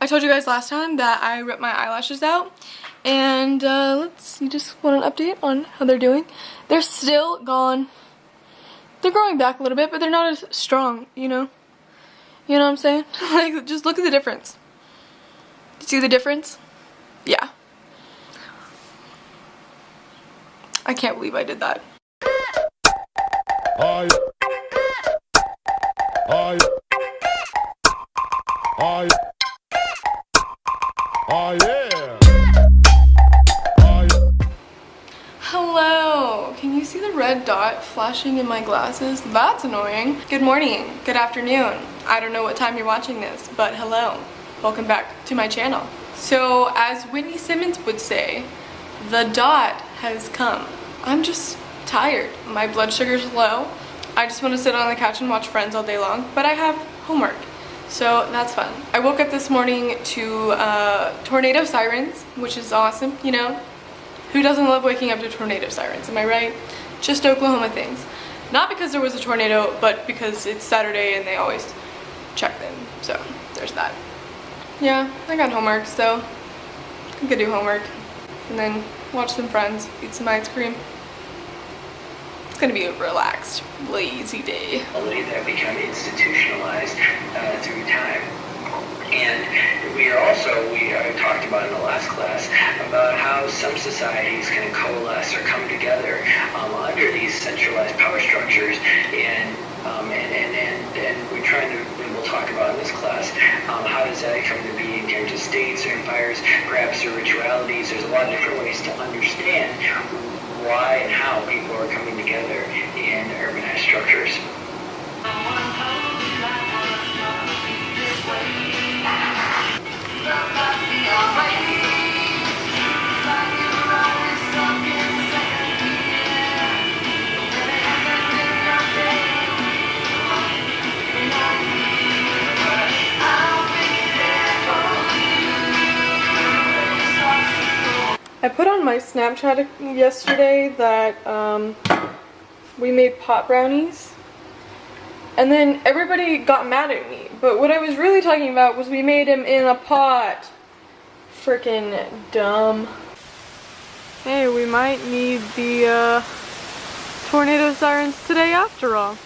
I told you guys last time that I ripped my eyelashes out, and let's see, just want an update on how they're doing. They're still gone. They're growing back a little bit, but they're not as strong, you know? You know what I'm saying? Like, just look at the difference. See the difference? Yeah. I can't believe I did that. Hi. Hi. Hi. Oh yeah. Hi. Hello. Can you see the red dot flashing in my glasses? That's annoying. Good morning. Good afternoon. I don't know what time you're watching this, but hello. Welcome back to my channel. So, as Whitney Simmons would say, the dot has come. I'm just tired. My blood sugar's low. I just want to sit on the couch and watch Friends all day long, but I have homework. So that's fun. I woke up this morning to tornado sirens, which is awesome, you know? Who doesn't love waking up to tornado sirens, am I right? Just Oklahoma things. Not because there was a tornado, but because it's Saturday and they always check them. So there's that. Yeah, I got homework, so I could do homework. And then watch some Friends, eat some ice cream. It's gonna be a relaxed, lazy day. That become institutionalized through time. And we talked about in the last class about how some societies can coalesce or come together under these centralized power structures, and we're trying to, and we'll talk about in this class, how does that come to be in terms of states or empires, perhaps or ritualities. There's a lot of different ways to understand why and how people are coming together in urbanized structures. I put on my Snapchat yesterday that we made pot brownies, and then everybody got mad at me, but what I was really talking about was we made them in a pot. Freaking dumb. Hey, we might need the tornado sirens today after all.